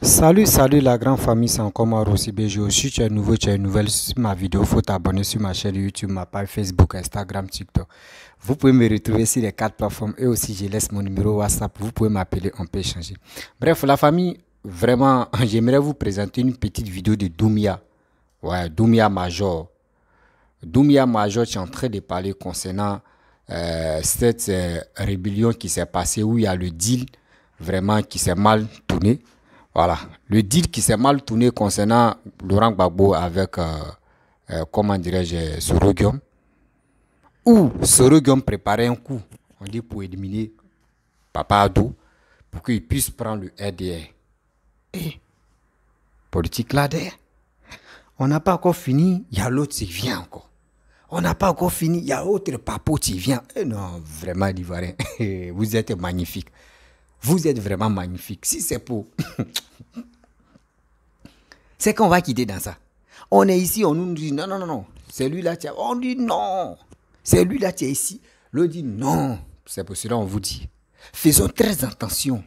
Salut la grande famille, c'est encore moi Rossi BGO. Si tu es nouveau, tu es nouvelle sur ma vidéo, faut t'abonner sur ma chaîne YouTube, ma page Facebook, Instagram, TikTok. Vous pouvez me retrouver sur les 4 plateformes et aussi je laisse mon numéro WhatsApp, vous pouvez m'appeler, on peut échanger. Bref, la famille, vraiment, j'aimerais vous présenter une petite vidéo de Doumbia. Ouais, Doumbia Major. Doumbia Major, tu es en train de parler concernant cette rébellion qui s'est passée où il y a le deal vraiment qui s'est mal tourné. Voilà, le deal qui s'est mal tourné concernant Laurent Gbagbo avec, comment dirais-je, Soroguium, où Soroguium préparait un coup, on dit pour éliminer Papa Adou, pour qu'il puisse prendre le RDR. Et, politique là derrière, on n'a pas encore fini, il y a l'autre qui vient encore. On n'a pas encore fini, il y a autre papo qui vient. Et non, vraiment, l'Ivoirien, vous êtes magnifique. Vous êtes vraiment magnifique. Si c'est pour... c'est qu'on va quitter dans ça. On est ici, on nous dit non, non, non, non. C'est lui là, on dit non. C'est lui là, qui est ici. L'autre dit non. C'est pour cela qu'on vous dit. Faisons très attention.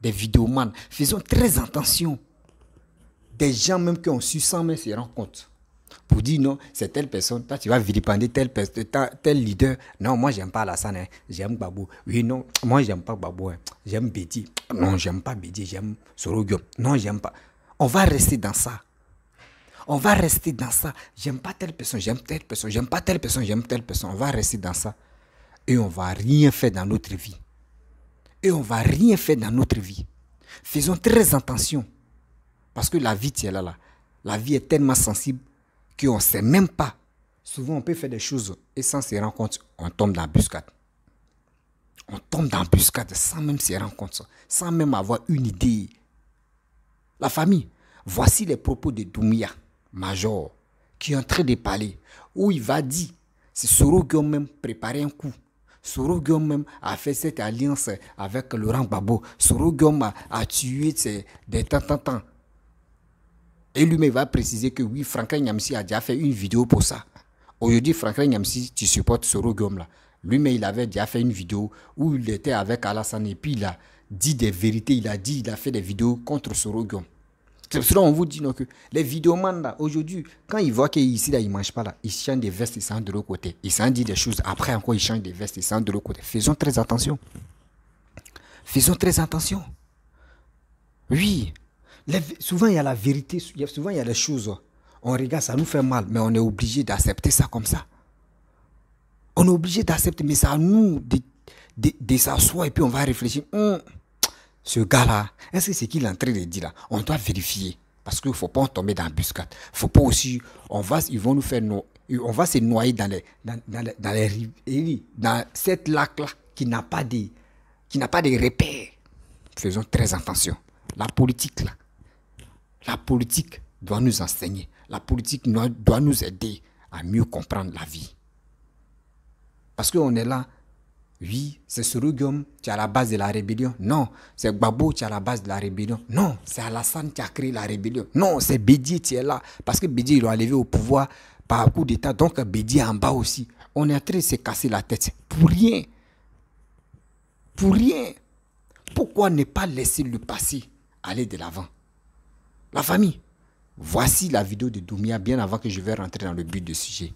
Des vidéomans. Faisons très attention. Des gens même qui ont su sans même se rendre compte. Pour dire non, c'est telle personne, toi tu vas vilipender tel leader. Non, moi j'aime pas Alassane, hein. J'aime Gbagbo. Oui, non, moi j'aime pas Gbagbo, hein. J'aime Bédi. Non, j'aime pas Bédi, j'aime Soroguium. Non, j'aime pas. On va rester dans ça. On va rester dans ça. J'aime pas telle personne, j'aime telle personne, j'aime pas telle personne, j'aime telle personne. On va rester dans ça. Et on va rien faire dans notre vie. Et on va rien faire dans notre vie. Faisons très attention. Parce que la vie, tu es là. La vie est tellement sensible qu'on ne sait même pas. Souvent, on peut faire des choses et sans se rendre compte, on tombe dans l'embuscade. On tombe dans l'embuscade sans même se rendre compte, sans même avoir une idée. La famille, voici les propos de Doumbia Major qui est en train de parler, où il va dire, c'est Soroguium même préparé un coup. Soroguium même a fait cette alliance avec Laurent Gbagbo. Soroguium a tué des temps. Et lui-même va préciser que oui, Franklin Nyamsi a déjà fait une vidéo pour ça. Aujourd'hui, Franklin Nyamsi, tu supportes Soroguium là. Lui-même, il avait déjà fait une vidéo où il était avec Alassane et puis il a dit des vérités. Il a fait des vidéos contre Soroguium. C'est pour cela qu'on vous dit non, que les vidéomans là, aujourd'hui, quand ils voient qu'ici là, ils ne mangent pas là, ils changent des vestes, ils s'en de l'autre côté. Ils s'en disent des choses. Après encore, ils changent des vestes, ils s'en de l'autre côté. Faisons très attention. Faisons très attention. Oui. Souvent, il y a la vérité, souvent, il y a les choses. On regarde, ça nous fait mal, mais on est obligé d'accepter ça comme ça. On est obligé d'accepter, mais c'est à nous de s'asseoir et puis on va réfléchir. Ce gars-là, est-ce que c'est qu'il est en train de dire là? On doit vérifier. Parce qu'il ne faut pas tomber dans l'embuscade. Il ne faut pas aussi... Ils vont nous faire... On va se noyer dans les rives, dans cette lac-là qui n'a pas de repères. Faisons très attention. La politique, là. La politique doit nous enseigner. La politique doit nous aider à mieux comprendre la vie. Parce qu'on est là, oui, c'est Soroguium qui est à la base de la rébellion. Non, c'est Gbagbo qui est à la base de la rébellion. Non, c'est Alassane qui a créé la rébellion. Non, c'est Bédi qui est là. Parce que Bédi, il doit arriver au pouvoir par coup d'État. Donc Bédi est en bas aussi. On est en train de se casser la tête. Pour rien. Pour rien. Pourquoi ne pas laisser le passé aller de l'avant? La famille, voici la vidéo de Doumbia bien avant que je vais rentrer dans le but du sujet.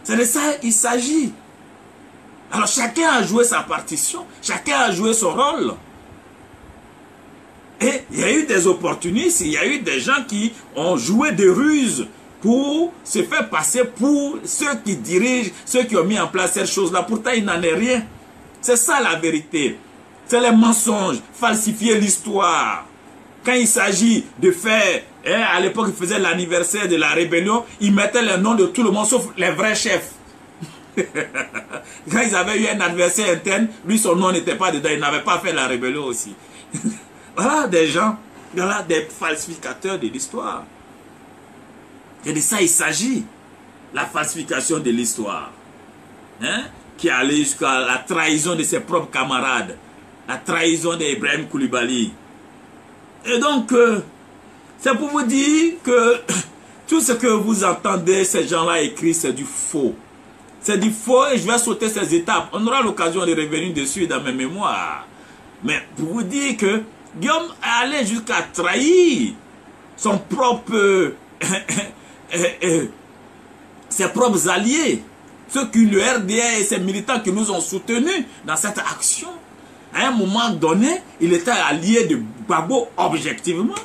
C'est de ça qu'il s'agit. Alors chacun a joué sa partition, chacun a joué son rôle. Et il y a eu des opportunistes, il y a eu des gens qui ont joué des ruses pour se faire passer pour ceux qui dirigent, ceux qui ont mis en place cette chose-là. Pourtant, il n'en est rien. C'est ça la vérité. C'est les mensonges, falsifier l'histoire. Quand il s'agit de faire, à l'époque, ils faisaient l'anniversaire de la rébellion, ils mettaient les noms de tout le monde, sauf les vrais chefs. Quand ils avaient eu un adversaire interne, lui, son nom n'était pas dedans, il n'avait pas fait la rébellion aussi. Voilà des gens, voilà des falsificateurs de l'histoire. Et de ça, il s'agit. La falsification de l'histoire. Hein? Qui allait jusqu'à la trahison de ses propres camarades. La trahison d'Ibrahim Koulibaly. Et donc, c'est pour vous dire que tout ce que vous entendez, ces gens-là écrits, c'est du faux. C'est du faux et je vais sauter ces étapes. On aura l'occasion de revenir dessus dans mes mémoires. Mais pour vous dire que Guillaume est allé jusqu'à trahir son propre, ses propres alliés, ceux qui le RDA et ses militants qui nous ont soutenus dans cette action. À un moment donné, il était allié de Gbagbo objectivement.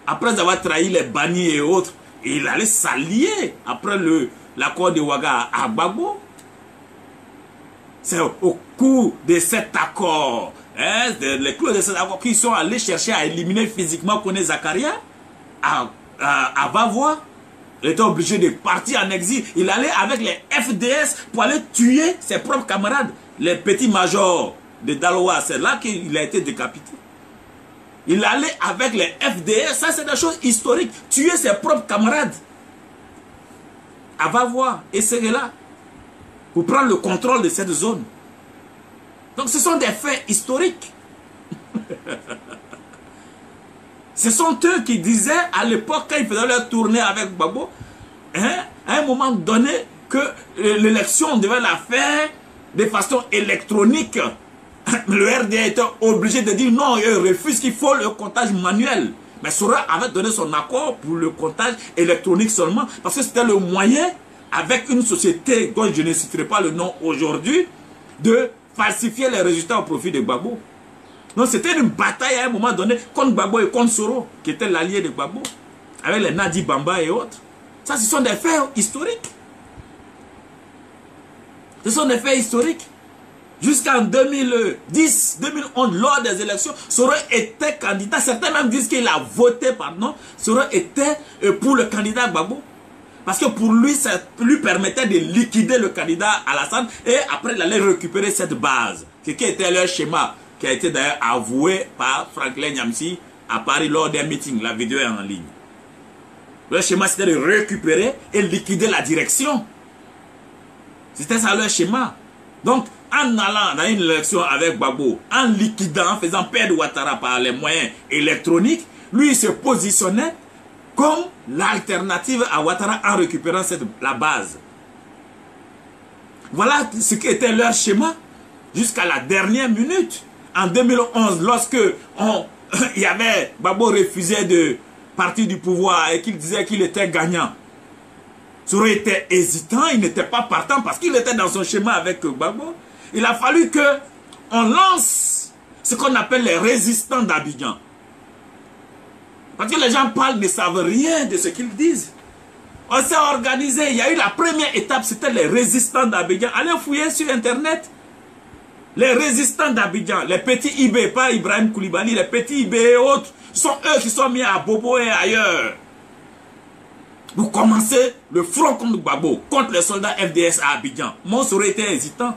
Après avoir trahi les bannis et autres, il allait s'allier après l'accord de Ouaga à Gbagbo. C'est au cours de cet accord, les clauses de cet accord, qu'ils sont allés chercher à éliminer physiquement Kone Zakaria à Bavois. Il était obligé de partir en exil. Il allait avec les FDS pour aller tuer ses propres camarades, les petits majors de Daloa. C'est là qu'il a été décapité. Il allait avec les FDS, ça c'est des choses historiques, tuer ses propres camarades. À Bavois et Ségela, pour prendre le contrôle de cette zone. Donc ce sont des faits historiques. Ce sont eux qui disaient à l'époque, quand ils faisaient leur tournée avec Gbagbo, à un moment donné, que l'élection devait la faire de façon électronique. Le RDA était obligé de dire non, il refuse qu'il faut le comptage manuel. Mais Sora avait donné son accord pour le comptage électronique seulement, parce que c'était le moyen, avec une société dont je ne citerai pas le nom aujourd'hui, de falsifier les résultats au profit de Gbagbo. Donc c'était une bataille à un moment donné contre Gbagbo et contre Soro, qui était l'allié de Gbagbo, avec les Nadi Bamba et autres. Ça, ce sont des faits historiques. Ce sont des faits historiques. Jusqu'en 2010, 2011, lors des élections, Soro était candidat. Certains même disent qu'il a voté, pardon. Soro était pour le candidat Gbagbo. Parce que pour lui, ça lui permettait de liquider le candidat Alassane et après il allait récupérer cette base. Ce qui était leur schéma, qui a été d'ailleurs avoué par Franklin Nyamsi à Paris lors d'un meeting. La vidéo est en ligne. Leur schéma, c'était de récupérer et liquider la direction. C'était ça leur schéma. Donc, en allant dans une élection avec Gbagbo, en liquidant, en faisant perdre Ouattara par les moyens électroniques, lui il se positionnait comme l'alternative à Ouattara en récupérant la base. Voilà ce qui était leur schéma jusqu'à la dernière minute. En 2011, lorsque il y avait Gbagbo refusait de partir du pouvoir et qu'il disait qu'il était gagnant, Soro était hésitant, il n'était pas partant parce qu'il était dans son schéma avec Gbagbo. Il a fallu qu'on lance ce qu'on appelle les résistants d'Abidjan. Parce que les gens parlent, ne savent rien de ce qu'ils disent. On s'est organisé, il y a eu la première étape, c'était les résistants d'Abidjan. Allez fouiller sur Internet. Les résistants d'Abidjan, les petits IB, pas Ibrahim Koulibaly, les petits IB et autres, sont eux qui sont mis à Bobo et ailleurs. Vous commencez le front contre Gbagbo, contre les soldats FDS à Abidjan. Moi, ça aurait été hésitant.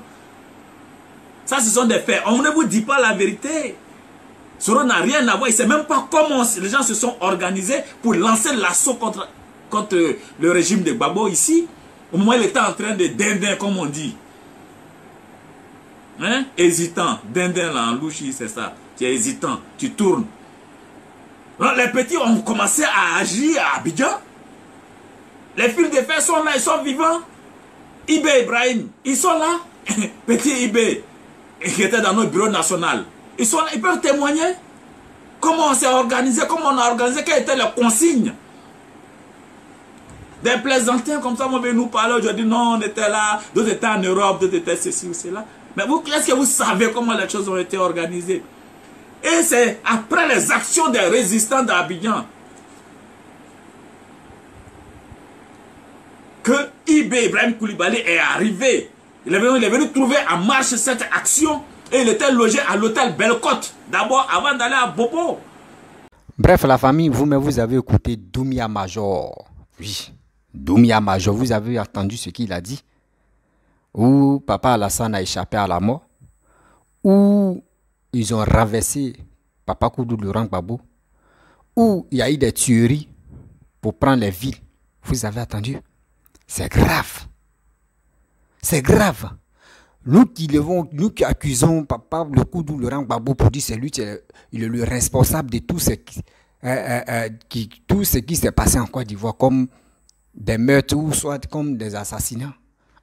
Ça, ce sont des faits. On ne vous dit pas la vérité. Soro n'a rien à voir. Il ne sait même pas comment les gens se sont organisés pour lancer l'assaut contre le régime de Gbagbo ici. Au moment où il était en train de dindin, comme on dit. Hein? Hésitant. Dindin là, en louchi, c'est ça. Tu es hésitant. Tu tournes. Alors, les petits ont commencé à agir à Abidjan. Les fils de fer sont là, ils sont vivants. Ibé Ibrahim, ils sont là. Petit Ibé, qui était dans notre bureau national. Ils sont là, ils peuvent témoigner. Comment on s'est organisé, comment on a organisé, quelles étaient les consignes. Des plaisantins comme ça, on veut nous parler aujourd'hui. Non, on était là, d'autres étaient en Europe, d'autres étaient ceci ou cela. Mais vous, est-ce que vous savez comment les choses ont été organisées? Et c'est après les actions des résistants d'Abidjan que Ibé Ibrahim Koulibaly est arrivé. Il est venu trouver en marche cette action et il était logé à l'hôtel Bellecote, d'abord avant d'aller à Bobo. Bref, la famille, vous avez écouté Doumbia Major. Oui, Doumbia Major, vous avez entendu ce qu'il a dit. Où Papa Alassane a échappé à la mort. Où ils ont renversé Papa Koudou Laurent Gbagbo. Où il y a eu des tueries pour prendre les villes. Vous avez entendu? C'est grave. C'est grave. Nous qui accusons Papa le Koudou Laurent Gbagbo pour dire c'est lui, il est le responsable de tout ce qui s'est passé en Côte d'Ivoire, comme des meurtres ou soit comme des assassinats.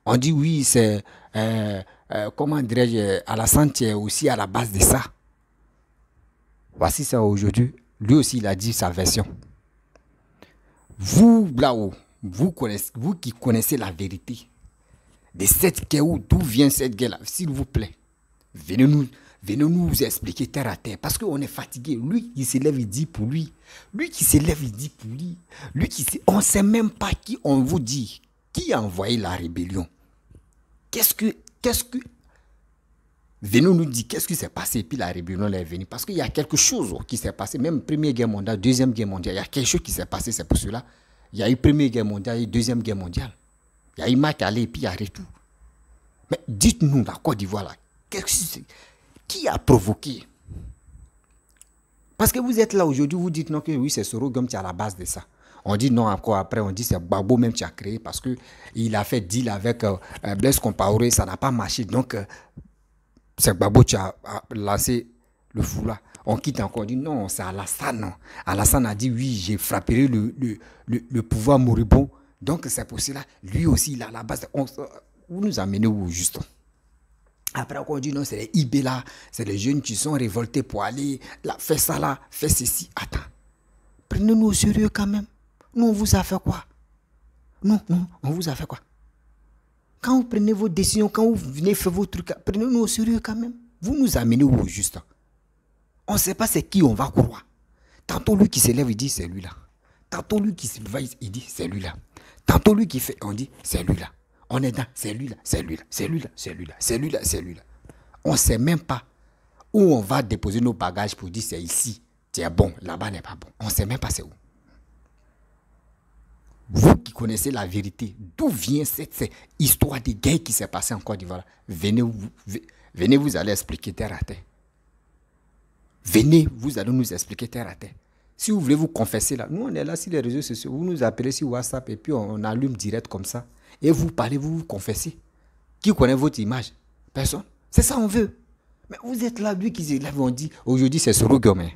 On dit oui, c'est, comment dirais-je, Alassane est aussi à la base de ça. Voici ça aujourd'hui. Lui aussi, il a dit sa version. Vous, là-haut, vous qui connaissez la vérité de cette guerre, d'où vient cette guerre-là, s'il vous plaît, venez nous expliquer terre à terre. Parce qu'on est fatigué. Lui qui s'élève, il dit pour lui. Lui qui s'élève, il dit pour lui. On ne sait même pas qui on vous dit. Qui a envoyé la rébellion? Qu'est-ce que venez nous dire qu'est-ce qui s'est passé et puis la rébellion est venue. Parce qu'il y a quelque chose qui s'est passé, même Première Guerre mondiale, Deuxième Guerre mondiale, il y a quelque chose qui s'est passé, c'est pour cela. Il y a eu Première Guerre mondiale et Deuxième Guerre mondiale. Il y a eu Mac Allé et puis il y a retour. Mais dites-nous, la Côte d'Ivoire, là, qui a provoqué? Parce que vous êtes là aujourd'hui, vous dites non que oui, c'est Sorogum qui est à la base de ça. On dit non encore après, on dit c'est Gbagbo même qui a créé parce qu'il a fait deal avec Blaise Compaoré, ça n'a pas marché. Donc, c'est Gbagbo qui a lancé le fou là. On quitte encore, on dit non, c'est Alassane. Alassane a dit oui, j'ai frappé le pouvoir moribond. Donc c'est pour cela, lui aussi, il a la base. Vous nous amenez où juste? Après on dit non, c'est les IB là, c'est les jeunes qui sont révoltés pour aller là, faire ça là, faire ceci. Attends, prenez-nous au sérieux quand même. Nous, on vous a fait quoi? Non, on vous a fait quoi? Quand vous prenez vos décisions, quand vous venez faire vos trucs, prenez-nous au sérieux quand même. Vous nous amenez où juste? On ne sait pas c'est qui on va croire. Tantôt lui qui s'élève, il dit c'est lui là. Tantôt lui qui se va, il dit c'est lui là. Tantôt lui qui fait, on dit c'est lui là. On est dans, c'est lui là, c'est lui là, c'est lui là, c'est lui là, c'est lui là, c'est lui là. On ne sait même pas où on va déposer nos bagages pour dire c'est ici. C'est bon, là-bas n'est pas bon. On ne sait même pas c'est où. Vous qui connaissez la vérité, d'où vient cette histoire de guerre qui s'est passée en Côte d'Ivoire? Venez, vous allez expliquer terre à terre. Venez, vous allez nous expliquer terre à terre. Si vous voulez vous confesser là, nous on est là sur les réseaux sociaux, vous nous appelez sur WhatsApp et puis on allume direct comme ça. Et vous parlez, vous confessez. Qui connaît votre image? Personne. C'est ça on veut. Mais vous êtes là, lui qui se lève, on dit, aujourd'hui c'est Sorogum.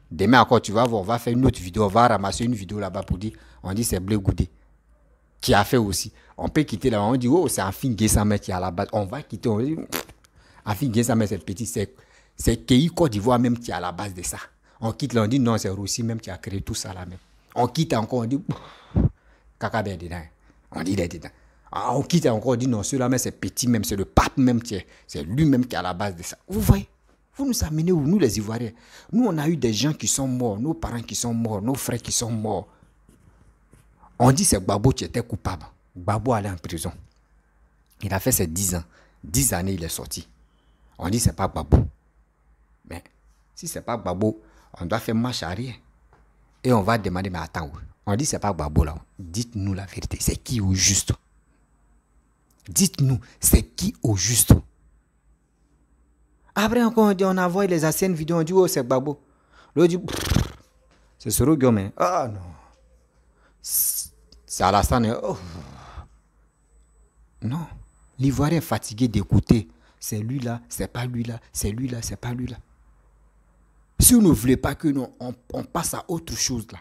Demain encore, tu vas voir, on va faire une autre vidéo, on va ramasser une vidéo là-bas pour dire, on dit c'est Blé Goudé, qui a fait aussi. On peut quitter là, on dit, oh, c'est Afin Guessamé qui est à la base. On va quitter, on dit, Afin Guessamé c'est petit, c'est Kéi Côte d'Ivoire même qui est à la base de ça. On quitte là, on dit, non, c'est Rossi même qui a créé tout ça là même. On quitte encore, on dit, caca ben dedans. On dit, il est dedans. On quitte encore, on dit, non, celui-là, mais c'est petit même, c'est le pape même, c'est lui-même qui est à la base de ça. Vous voyez? Vous nous amenez où? Nous, les Ivoiriens. Nous, on a eu des gens qui sont morts, nos parents qui sont morts, nos frères qui sont morts. On dit c'est Gbagbo qui était coupable. Gbagbo allait en prison. Il a fait ses 10 ans. 10 années, il est sorti. On dit c'est pas Gbagbo. Mais si c'est pas Gbagbo, on doit faire marche arrière. Et on va demander, mais attends, on dit c'est pas Gbagbo là. Dites-nous la vérité. C'est qui au juste? Dites-nous, c'est qui au juste? Après encore, on envoie les anciennes vidéos, on dit oh c'est Gbagbo. L'autre dit c'est Sorogum. Ah non. C'est Alassane. Oh. Non. L'Ivoirien est fatigué d'écouter. C'est lui là, c'est pas lui là, c'est lui là, c'est pas lui là. Si vous ne voulez pas que nous on passe à autre chose là,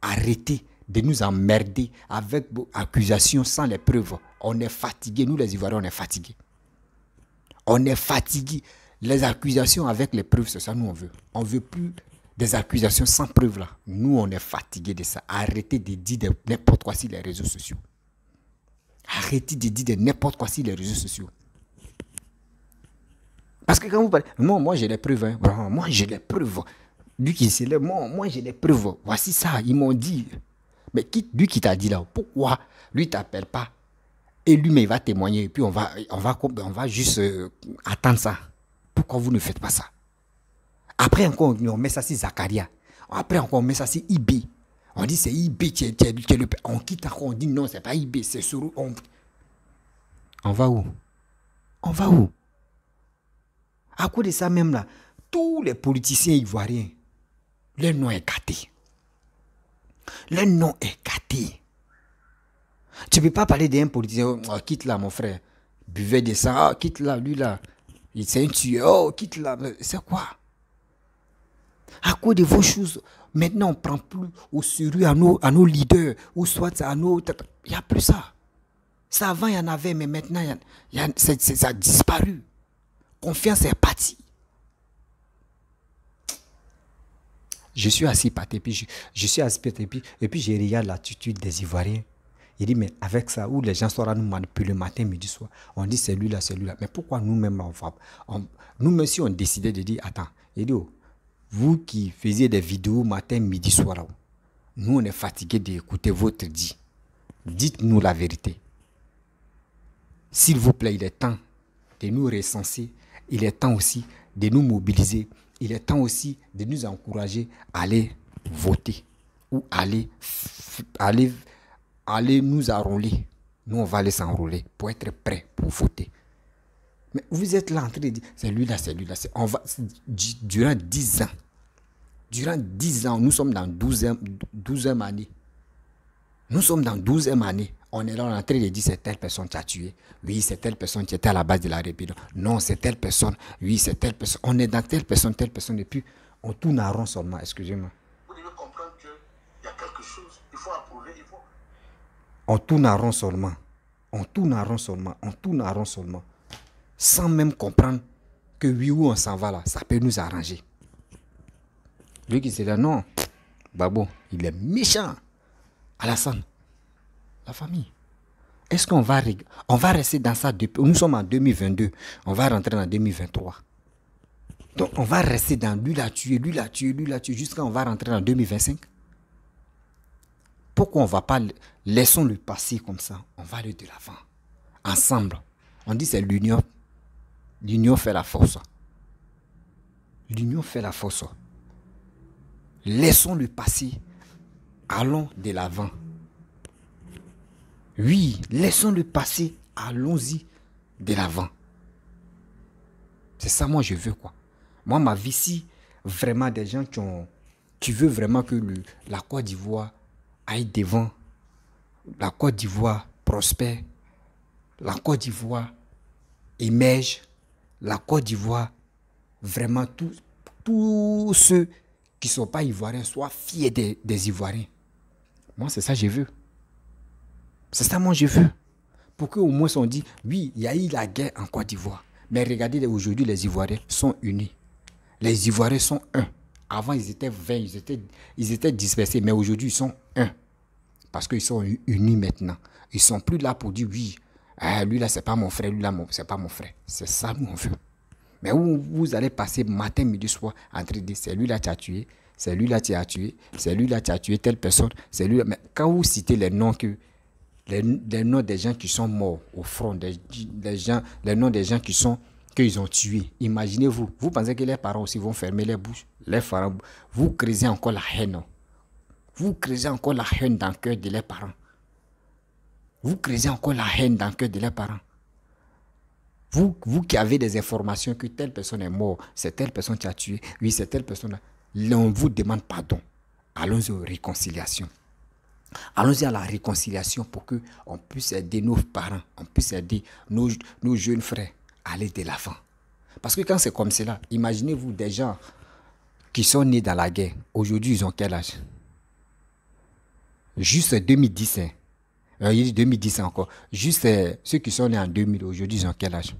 arrêtez de nous emmerder avec vos accusations sans les preuves. On est fatigué, nous les Ivoiriens, on est fatigués. On est fatigués. Les accusations avec les preuves, c'est ça nous on veut. On ne veut plus des accusations sans preuves là. Nous on est fatigués de ça. Arrêtez de dire n'importe quoi sur les réseaux sociaux. Arrêtez de dire n'importe quoi sur les réseaux sociaux. Parce que quand vous parlez, moi j'ai les preuves. Hein. Moi j'ai les preuves. Lui qui s'élève, moi j'ai les preuves. Voici ça, ils m'ont dit. Mais lui qui t'a dit là, pourquoi lui t'appelle pas? Et lui, mais il va témoigner. Et puis on va juste attendre ça. Pourquoi vous ne faites pas ça? Après encore, on met ça sur Zakaria. Après encore, on met ça sur IB. On dit c'est IB qui est le père. On quitte encore, on dit non, c'est pas IB, c'est Soro. On va où? On va où? À cause de ça même là, tous les politiciens ivoiriens, leur nom est gâté. Leur nom est gâté. Tu ne peux pas parler d'un politicien, oh, quitte là mon frère, buvez de ça, oh, quitte là, lui là, il s'est tué, oh, quitte là, c'est quoi? À cause de vos choses, maintenant on ne prend plus au sérieux à nos leaders, ou soit à nos... Il n'y a plus ça. Ça avant il y en avait, mais maintenant ça a disparu. Confiance est partie. Je suis assis par terre, puis je suis assis par terre, et puis je regarde l'attitude des Ivoiriens. Il dit, mais avec ça, où les gens sont là nous manipuler le matin, midi, soir, on dit c'est lui là. Mais pourquoi nous-mêmes, nous-mêmes, si on décidait de dire, attends, il dit, oh, vous qui faisiez des vidéos matin, midi, soir, là, nous, on est fatigués d'écouter votre dit. Dites-nous la vérité. S'il vous plaît, il est temps de nous recenser. Il est temps aussi de nous mobiliser. Il est temps aussi de nous encourager à aller voter ou aller nous enrôler. Nous, on va aller s'enrôler pour être prêts pour voter. Mais vous êtes là en train de dire, c'est lui là. Durant 10 ans. Durant 10 ans, nous sommes dans 12e année. Nous sommes dans 12e année. On est là en train de dire, c'est telle personne qui a tué. Oui, c'est telle personne qui était à la base de la rébellion. Non, c'est telle personne. Oui, c'est telle personne. On est dans telle personne. Et puis, on tourne en rond seulement. Excusez-moi. Vous devez comprendre qu'il y a quelque chose. Il faut approuver. On tourne en rond seulement. Sans même comprendre que oui, où on s'en va là, ça peut nous arranger. Lui qui s'est dit, non, Babo, il est méchant. Alassane, la famille. Est-ce qu'on va rester dans ça depuis... Nous sommes en 2022. On va rentrer en 2023. Donc, on va rester dans lui l'a tué, jusqu'à on va rentrer en 2025. Pourquoi on ne va pas... Laissons le passer comme ça. On va aller de l'avant. Ensemble. On dit c'est l'union. L'union fait la force. L'union fait la force. Laissons le passer. Allons de l'avant. Oui, laissons le passer. Allons-y de l'avant. C'est ça, moi, je veux, quoi. Moi, ma vie, si vraiment des gens qui veulent vraiment que la Côte d'Ivoire aille devant, la Côte d'Ivoire prospère, la Côte d'Ivoire émerge, la Côte d'Ivoire, vraiment, tous ceux qui ne sont pas Ivoiriens soient fiers des Ivoiriens. Moi, c'est ça que je veux. C'est ça, moi, je veux. Pour qu'au moins, on dit, oui, il y a eu la guerre en Côte d'Ivoire. Mais regardez, aujourd'hui, les Ivoiriens sont unis. Les Ivoiriens sont un. Avant, ils étaient 20, ils étaient dispersés. Mais aujourd'hui, ils sont un. Parce qu'ils sont unis maintenant. Ils ne sont plus là pour dire, oui, lui là, c'est pas mon frère, lui là, c'est pas mon frère. C'est ça, nous, on veut. Mais où vous allez passer matin, midi, soir, en train de dire, c'est lui là qui a tué, c'est lui là qui a tué, c'est lui là qui a tué telle personne, c'est lui là. Mais quand vous citez les noms des gens qui sont morts au front, les noms des gens qu'ils ont tués, imaginez-vous, vous pensez que les parents aussi vont fermer les bouches, les parents, vous créez encore la haine. Vous créez encore la haine dans le cœur de leurs parents. Vous créez encore la haine dans le cœur de leurs parents. Vous qui avez des informations que telle personne est morte, c'est telle personne qui a tué, oui, c'est telle personne, on vous demande pardon. Allons-y aux réconciliations. Allons-y à la réconciliation pour qu'on puisse aider nos parents, on puisse aider nos jeunes frères à aller de l'avant. Parce que quand c'est comme cela, imaginez-vous des gens qui sont nés dans la guerre. Aujourd'hui, ils ont quel âge? Juste 2010. Il dit 2010 encore. Juste ceux qui sont nés en 2000, aujourd'hui, ils ont quel âge?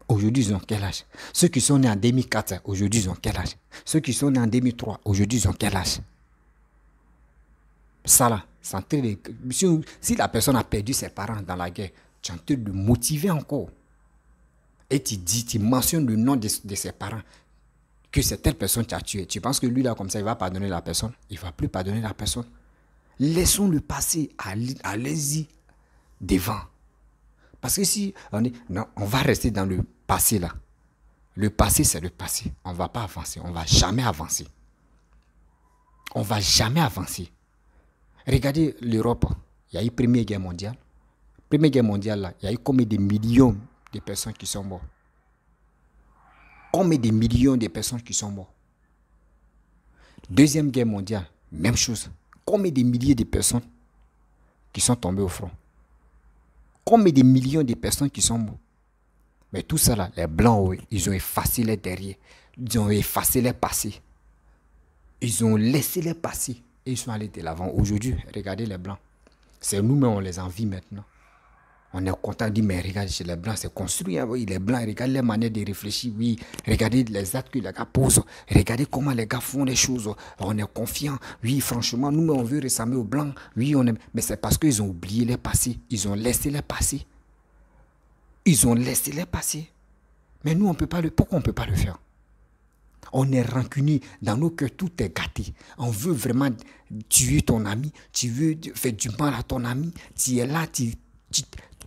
Aujourd'hui, ils ont quel âge? Ceux qui sont nés en 2004, aujourd'hui, ils ont quel âge? Ceux qui sont nés en 2003, aujourd'hui, ils ont quel âge? Ça là, si la personne a perdu ses parents dans la guerre, tu es en train de le motiver encore. Et tu mentionnes le nom de ses parents, que c'est telle personne qui a tué. Tu penses que lui là, comme ça, il va pardonner la personne? Il ne va plus pardonner la personne. Laissons-le passer, allez-y devant. Parce que si on dit, non, on va rester dans le passé là. Le passé, c'est le passé. On ne va pas avancer. On ne va jamais avancer. On ne va jamais avancer. Regardez l'Europe. Il y a eu Première Guerre mondiale. Première Guerre mondiale, là, il y a eu combien de millions de personnes qui sont mortes? Combien de millions de personnes qui sont mortes? Deuxième Guerre mondiale, même chose. Combien de milliers de personnes qui sont tombées au front? Combien de millions de personnes qui sont mortes? Mais tout ça là, les Blancs, oui, ils ont effacé les derrière. Ils ont effacé les passés. Ils ont laissé les passés. Et ils sont allés de l'avant. Aujourd'hui, regardez les Blancs. C'est nous-mêmes, on les envie maintenant. On est content de dire, mais regardez, chez les Blancs, c'est construit. Hein, oui, les Blancs, regardez les manières de réfléchir. Oui, regardez les actes que les gars posent. Regardez comment les gars font les choses. On est confiant. Oui, franchement, nous, on veut ressembler aux Blancs. Oui, on est... Mais c'est parce qu'ils ont oublié les passés. Ils ont laissé les passés. Ils ont laissé les passés. Mais nous, on peut pas le... Pourquoi on ne peut pas le faire? On est rancunier. Dans nos cœurs, tout est gâté. On veut vraiment tuer ton ami. Tu veux faire du mal à ton ami. Tu es là, tu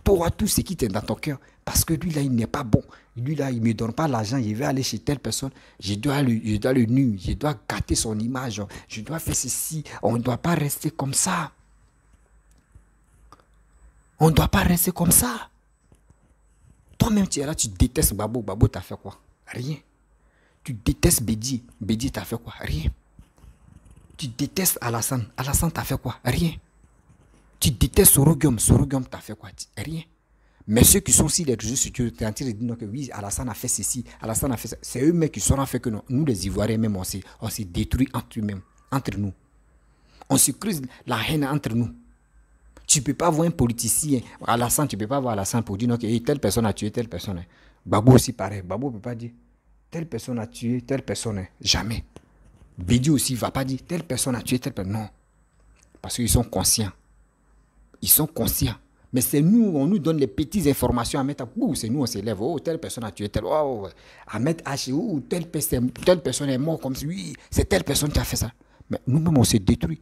auras tout ce qui est dans ton cœur. Parce que lui, là, il n'est pas bon. Lui, là, il ne me donne pas l'argent. Je vais aller chez telle personne. Je dois le nuire. Je dois gâter son image. Je dois faire ceci. On ne doit pas rester comme ça. On ne doit pas rester comme ça. Toi-même, tu es là, tu détestes Babo. Babo t'a fait quoi? Rien. Tu détestes Bédi. Bédi t'a fait quoi? Rien. Tu détestes Alassane. Alassane t'a fait quoi? Rien. Tu détestes Sorogium. Sorogium t'a fait quoi? Rien. Mais ceux qui sont aussi les réseaux sociaux, tu es en train de dire que oui, Alassane a fait ceci, Alassane a fait ça. C'est eux-mêmes qui sont en fait que nous, les Ivoiriens, même, on s'est détruits entre eux-mêmes, entre nous. On se creuse la haine entre nous. Tu ne peux pas voir un politicien, Alassane, tu ne peux pas voir Alassane pour dire non, que telle personne a tué telle personne. Babo aussi pareil. Babo ne peut pas dire telle personne a tué telle personne. Jamais. Bédi aussi ne va pas dire telle personne a tué telle personne. Non. Parce qu'ils sont conscients. Ils sont conscients. Mais c'est nous, on nous donne les petites informations à mettre à bout. C'est nous, on s'élève. Oh, telle personne a tué telle. Oh, à mettre à chez où telle personne est morte comme si, oui, c'est telle personne qui a fait ça. Mais nous-mêmes, on s'est détruit.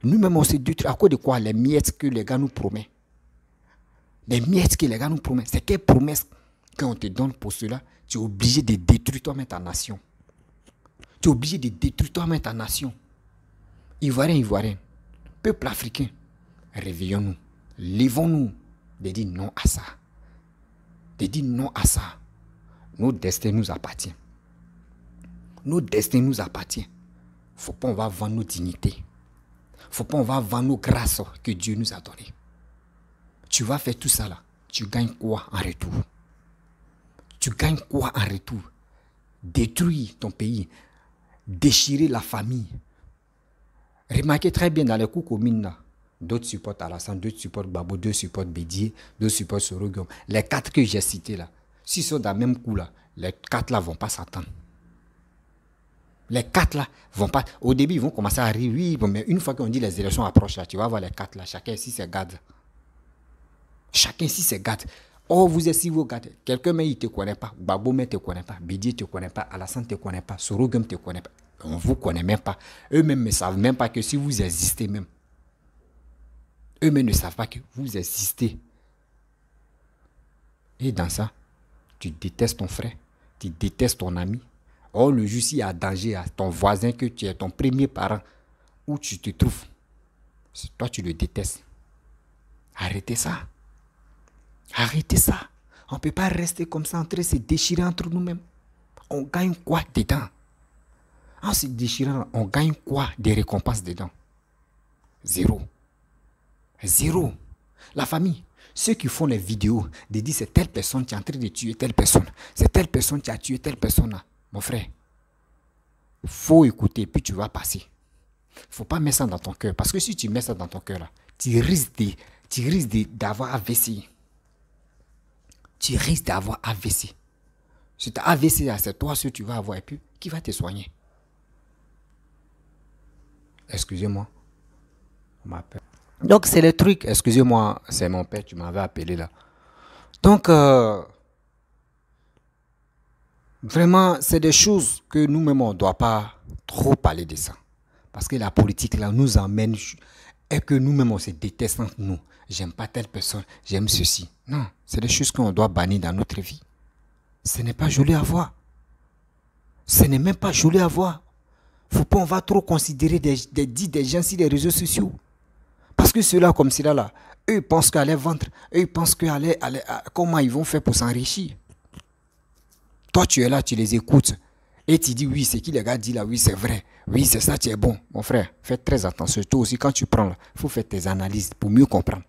Nous-mêmes, on s'est détruit. À cause de quoi? Les miettes que les gars nous promettent. Les miettes que les gars nous promettent. C'est quelle promesse qu'on te donne pour cela? Tu es obligé de détruire toi-même ta nation. Tu es obligé de détruire toi-même ta nation. Ivoiriens, Ivoiriens, peuple africain, réveillons-nous. Lèvons-nous de dire non à ça. De dire non à ça. Nos destins nous appartiennent. Nos destins nous appartiennent. Faut pas on va vendre nos dignités. Faut pas on va vendre nos grâces que Dieu nous a données. Tu vas faire tout ça là. Tu gagnes quoi en retour? Tu gagnes quoi en retour? Détruire ton pays. Déchirer la famille. Remarquez très bien dans les coups communes là. D'autres supportent Alassane, d'autres supportent Babo, d'autres supportent Bédié, d'autres supportent Sorogium. Les 4 que j'ai cités là, s'ils sont dans le même coup là, les 4 là ne vont pas s'attendre. Les 4 là vont pas. Au début, ils vont commencer à rire, oui, mais une fois qu'on dit les élections approchent là, tu vas voir les 4 là, chacun ici se garde. Chacun ici se garde. Oh, vous êtes si vous gardez. Quelqu'un mais il ne te connaît pas, Babo mais ne te connaît pas, Bédié ne te connaît pas, Alassane ne te connaît pas, Sorogium ne te connaît pas. On ne vous connaît même pas. Eux-mêmes ne savent même pas que si vous existez même. Eux-mêmes ne savent pas que vous existez. Et dans ça, tu détestes ton frère, tu détestes ton ami. Or, le jour s'il y a danger à ton voisin, que tu es ton premier parent, où tu te trouves, toi tu le détestes. Arrêtez ça. Arrêtez ça. On ne peut pas rester comme ça en train de se déchirer entre nous-mêmes. On gagne quoi dedans? En se déchirant, on gagne quoi des récompenses dedans? Zéro. Zéro. La famille, ceux qui font les vidéos, de dire c'est telle personne qui est en train de tuer telle personne, c'est telle personne qui a tué telle personne là. Mon frère, il faut écouter, puis tu vas passer. Il ne faut pas mettre ça dans ton cœur. Parce que si tu mets ça dans ton cœur là, tu risques d'avoir AVC. Tu risques d'avoir AVC. Si tu as AVC là, c'est toi ce que tu vas avoir. Et puis, qui va te soigner? Excusez-moi. On m'appelle. Donc, c'est le truc. Excusez-moi, c'est mon père, tu m'avais appelé là. Donc, vraiment, c'est des choses que nous-mêmes, on ne doit pas trop parler de ça. Parce que la politique là nous emmène et que nous-mêmes, on se déteste entre nous. J'aime pas telle personne, j'aime ceci. Non, c'est des choses qu'on doit bannir dans notre vie. Ce n'est pas joli à voir. Ce n'est même pas joli à voir. Faut pas on va trop considérer des gens sur les réseaux sociaux. Parce que ceux-là, comme ceux-là, là, eux ils pensent qu'à les vendre. Eux ils pensent comment ils vont faire pour s'enrichir. Toi, tu es là, tu les écoutes. Et tu dis, oui, c'est qui les gars dit là, oui, c'est vrai. Oui, c'est ça, tu es bon. Mon frère, fais très attention. Toi aussi, quand tu prends là, il faut faire tes analyses pour mieux comprendre.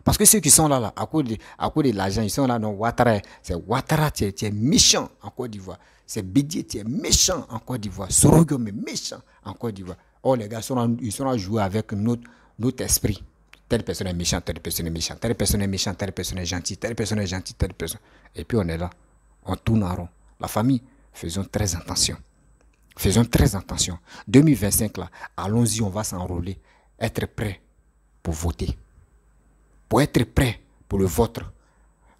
Parce que ceux qui sont là, à cause de l'argent, ils sont là, non, Ouattara, c'est Ouattara, tu es méchant en Côte d'Ivoire. C'est Bédié, tu es méchant en Côte d'Ivoire. Sorogium est méchant en Côte d'Ivoire. Oh, les gars, ils sont là jouer avec notre esprit. Telle personne est méchante, telle personne est méchante, telle personne est méchante, telle personne est gentille, telle personne est gentille, telle personne. Et puis on est là, on tourne en rond. La famille, faisons très attention. Faisons très attention. 2025 là, allons-y, on va s'enrôler. Être prêt pour voter. Pour être prêt pour le vote.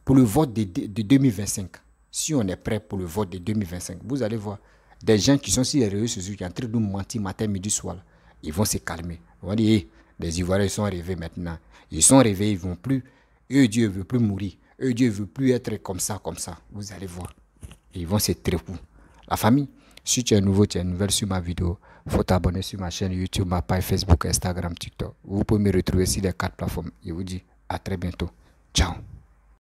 Pour le vote de 2025. Si on est prêt pour le vote de 2025, vous allez voir des gens qui sont sur les réseaux sociaux qui sont en train de nous mentir matin, midi, soir. Là, ils vont se calmer. On va dire, hey, les Ivoiriens sont réveillés maintenant. Ils sont réveillés, ils ne vont plus. Eux, Dieu ne veut plus mourir. Eux, Dieu ne veut plus être comme ça, comme ça. Vous allez voir. Ils vont se trépouiller. La famille, si tu es nouveau, tu es nouvelle sur ma vidéo, il faut t'abonner sur ma chaîne YouTube, ma page Facebook, Instagram, TikTok. Vous pouvez me retrouver sur les 4 plateformes. Je vous dis à très bientôt. Ciao.